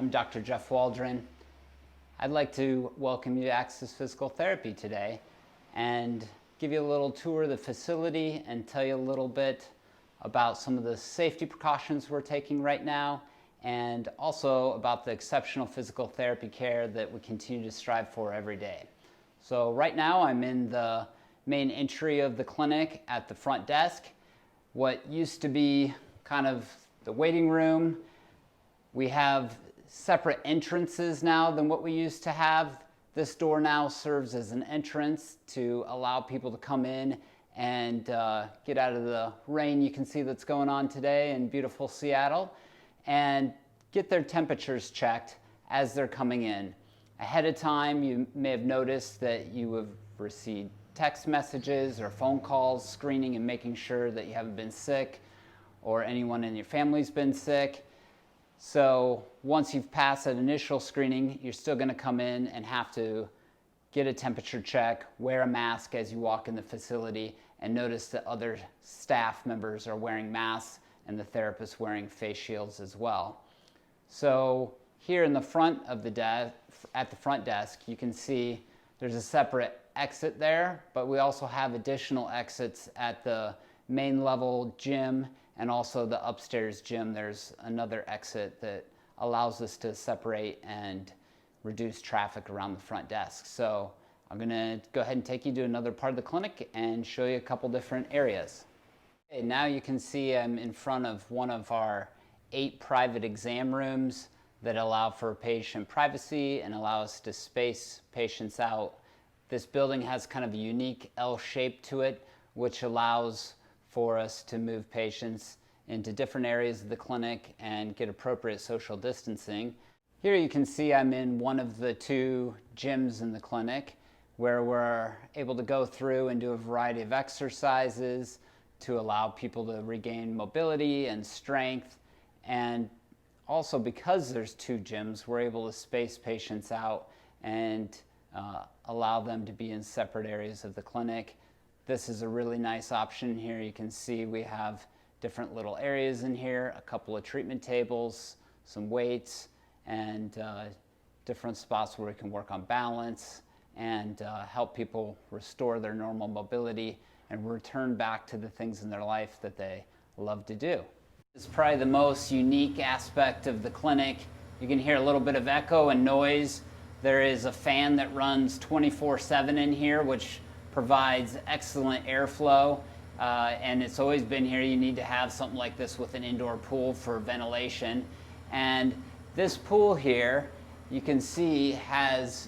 I'm Dr. Jeff Waldron. I'd like to welcome you to Access Physical Therapy today and give you a little tour of the facility and tell you a little bit about some of the safety precautions we're taking right now, and also about the exceptional physical therapy care that we continue to strive for every day. So right now I'm in the main entry of the clinic at the front desk. What used to be kind of the waiting room, we have separate entrances now than what we used to have. This door now serves as an entrance to allow people to come in and get out of the rain you can see that's going on today in beautiful Seattle, and get their temperatures checked as they're coming in. Ahead of time, you may have noticed that you have received text messages or phone calls screening and making sure that you haven't been sick or anyone in your family's been sick. So once you've passed that initial screening, you're still going to come in and have to get a temperature check, wear a mask as you walk in the facility, and notice that other staff members are wearing masks and the therapist wearing face shields as well. So here in the front of the desk, at the front desk, you can see there's a separate exit there, but we also have additional exits at the main level gym and also the upstairs gym. There's another exit that allows us to separate and reduce traffic around the front desk. So I'm going to go ahead and take you to another part of the clinic and show you a couple different areas. Okay, now you can see I'm in front of one of our 8 private exam rooms that allow for patient privacy and allow us to space patients out. This building has kind of a unique L shape to it, which allows for us to move patients into different areas of the clinic and get appropriate social distancing. Here you can see I'm in one of the 2 gyms in the clinic where we're able to go through and do a variety of exercises to allow people to regain mobility and strength. And also, because there's 2 gyms, we're able to space patients out and allow them to be in separate areas of the clinic. This is a really nice option here. You can see we have different little areas in here, a couple of treatment tables, some weights, and different spots where we can work on balance and help people restore their normal mobility and return back to the things in their life that they love to do. It's probably the most unique aspect of the clinic. You can hear a little bit of echo and noise. There is a fan that runs 24/7 in here, which provides excellent airflow, and it's always been here. You need to have something like this with an indoor pool for ventilation. And this pool here, you can see, has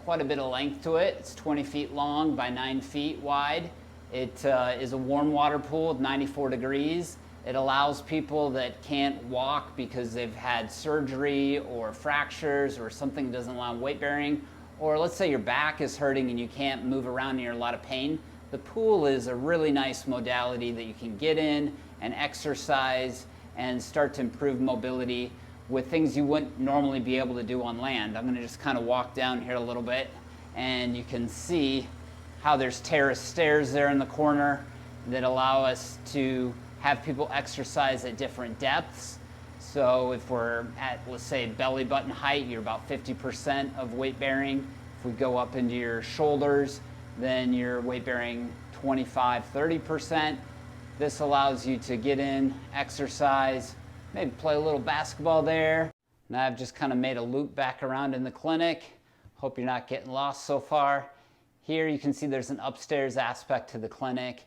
quite a bit of length to it. It's 20 feet long by 9 feet wide. It is a warm water pool with 94 degrees. It allows people that can't walk because they've had surgery or fractures or something that doesn't allow weight bearing, or let's say your back is hurting and you can't move around and you're in a lot of pain. The pool is a really nice modality that you can get in and exercise and start to improve mobility with things you wouldn't normally be able to do on land. I'm going to just kind of walk down here a little bit, and you can see how there's terraced stairs there in the corner that allow us to have people exercise at different depths. So if we're at, let's say, belly button height, you're about 50% of weight bearing. If we go up into your shoulders, then you're weight bearing 25-30%. This allows you to get in, exercise, maybe play a little basketball there. Now I've just kind of made a loop back around in the clinic. Hope you're not getting lost so far. Here you can see there's an upstairs aspect to the clinic.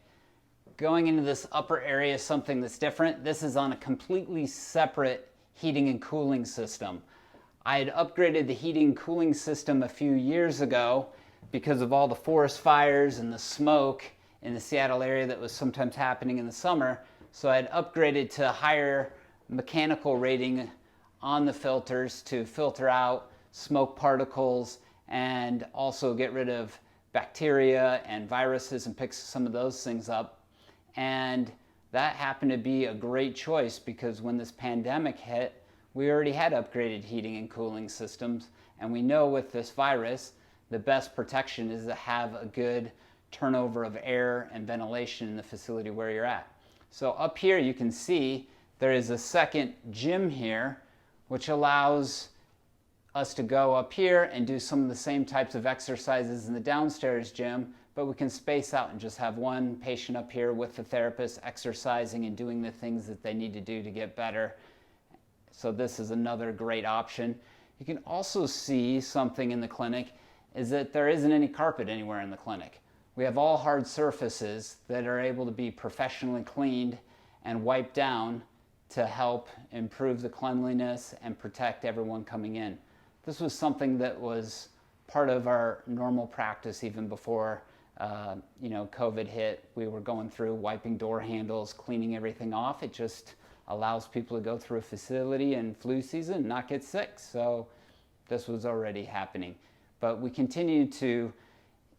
Going into this upper area is something that's different. This is on a completely separate heating and cooling system. I had upgraded the heating and cooling system a few years ago because of all the forest fires and the smoke in the Seattle area that was sometimes happening in the summer. So I had upgraded to a higher mechanical rating on the filters to filter out smoke particles and also get rid of bacteria and viruses and pick some of those things up. And that happened to be a great choice because when this pandemic hit, we already had upgraded heating and cooling systems, and we know with this virus the best protection is to have a good turnover of air and ventilation in the facility where you're at. So up here you can see There is a second gym here, which allows us to go up here and do some of the same types of exercises in the downstairs gym, but we can space out and just have one patient up here with the therapist exercising and doing the things that they need to do to get better. So this is another great option. You can also see something in the clinic is that there isn't any carpet anywhere in the clinic. We have all hard surfaces that are able to be professionally cleaned and wiped down to help improve the cleanliness and protect everyone coming in. This was something that was part of our normal practice even before COVID hit. We were going through wiping door handles, cleaning everything off. It just allows people to go through a facility in flu season and not get sick. So this was already happening. But we continue to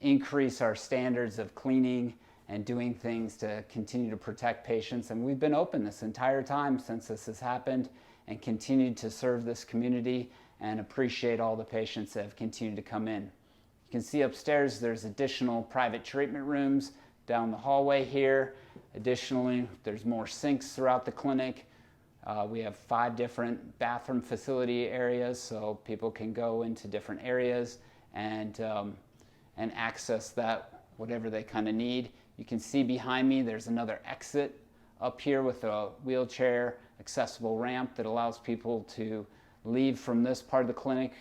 increase our standards of cleaning and doing things to continue to protect patients. And we've been open this entire time since this has happened and continued to serve this community and appreciate all the patients that have continued to come in. You can see upstairs there's additional private treatment rooms down the hallway here. Additionally, there's more sinks throughout the clinic. We have 5 different bathroom facility areas, so people can go into different areas and access that, whatever they kind of need. You can see behind me there's another exit up here with a wheelchair accessible ramp that allows people to leave from this part of the clinic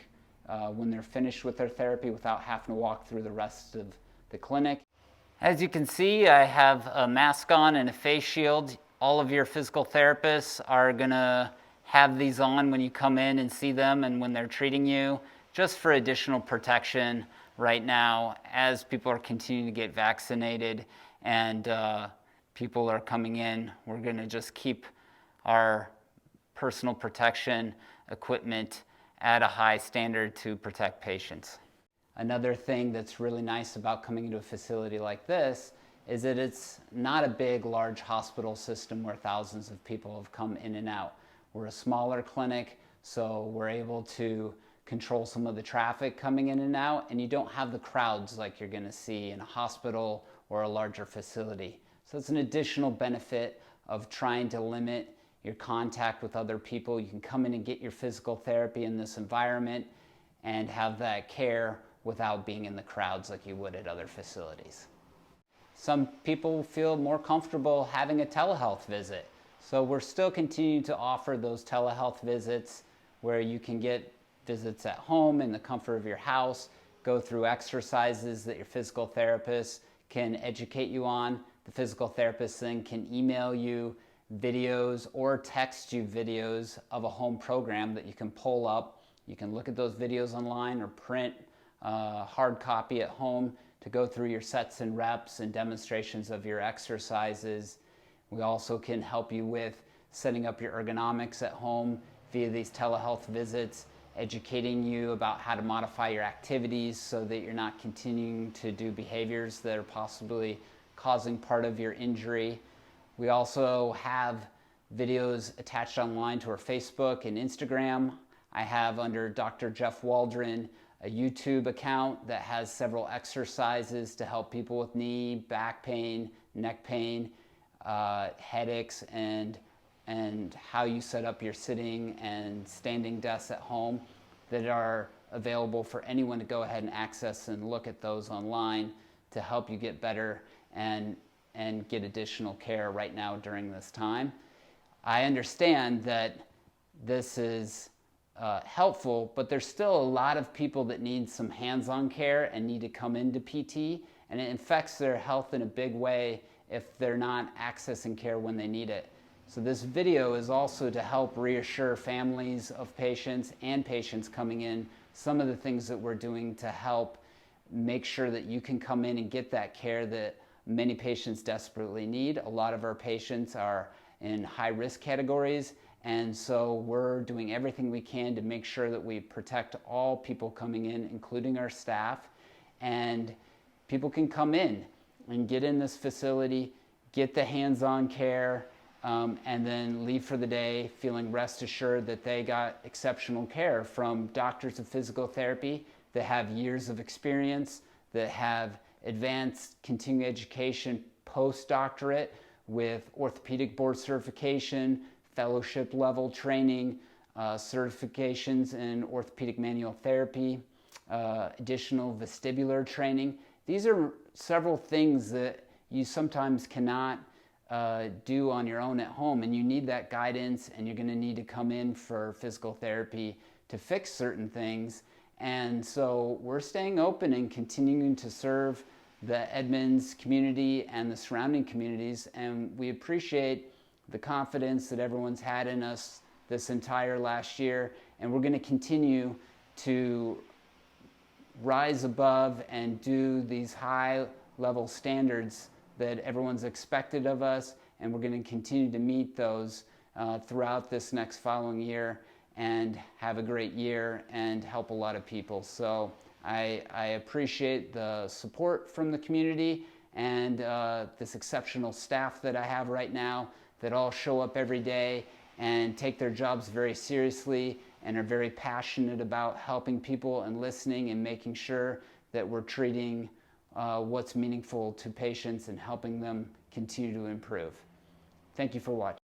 when they're finished with their therapy without having to walk through the rest of the clinic. As you can see, I have a mask on and a face shield. All of your physical therapists are going to have these on when you come in and see them and when they're treating you, just for additional protection right now as people are continuing to get vaccinated and people are coming in. We're going to just keep our personal protection equipment at a high standard to protect patients. Another thing that's really nice about coming into a facility like this is that it's not a big, large hospital system where thousands of people have come in and out. We're a smaller clinic, so we're able to control some of the traffic coming in and out, and you don't have the crowds like you're going to see in a hospital or a larger facility. So it's an additional benefit of trying to limit your contact with other people. You can come in and get your physical therapy in this environment and have that care without being in the crowds like you would at other facilities. Some people feel more comfortable having a telehealth visit. So we're still continuing to offer those telehealth visits where you can get visits at home in the comfort of your house, go through exercises that your physical therapist can educate you on. The physical therapist then can email you videos or text you videos of a home program that you can pull up. You can look at those videos online or print a hard copy at home to go through your sets and reps and demonstrations of your exercises. We also can help you with setting up your ergonomics at home via these telehealth visits, educating you about how to modify your activities so that you're not continuing to do behaviors that are possibly causing part of your injury. We also have videos attached online to our Facebook and Instagram. I have, under Dr. Jeff Waldron, a YouTube account that has several exercises to help people with knee, back pain, neck pain, headaches, and how you set up your sitting and standing desks at home that are available for anyone to go ahead and access and look at those online to help you get better and get additional care right now during this time. I understand that this is helpful, but there's still a lot of people that need some hands-on care and need to come into PT, and it affects their health in a big way if they're not accessing care when they need it. So this video is also to help reassure families of patients and patients coming in some of the things that we're doing to help make sure that you can come in and get that care that many patients desperately need. A lot of our patients are in high-risk categories, and so we're doing everything we can to make sure that we protect all people coming in, including our staff, and people can come in and get in this facility, get the hands-on care, and then leave for the day feeling rest assured that they got exceptional care from doctors of physical therapy that have years of experience, that have advanced continuing education post-doctorate with orthopedic board certification, fellowship level training, certifications in orthopedic manual therapy, additional vestibular training. These are several things that you sometimes cannot do on your own at home, and you need that guidance, and you're going to need to come in for physical therapy to fix certain things. And so we're staying open and continuing to serve the Edmonds community and the surrounding communities, and we appreciate the confidence that everyone's had in us this entire last year, and we're going to continue to rise above and do these high level standards that everyone's expected of us, and we're going to continue to meet those throughout this next following year and have a great year and help a lot of people. So I appreciate the support from the community and this exceptional staff that I have right now that all show up every day and take their jobs very seriously and are very passionate about helping people and listening and making sure that we're treating what's meaningful to patients and helping them continue to improve. Thank you for watching.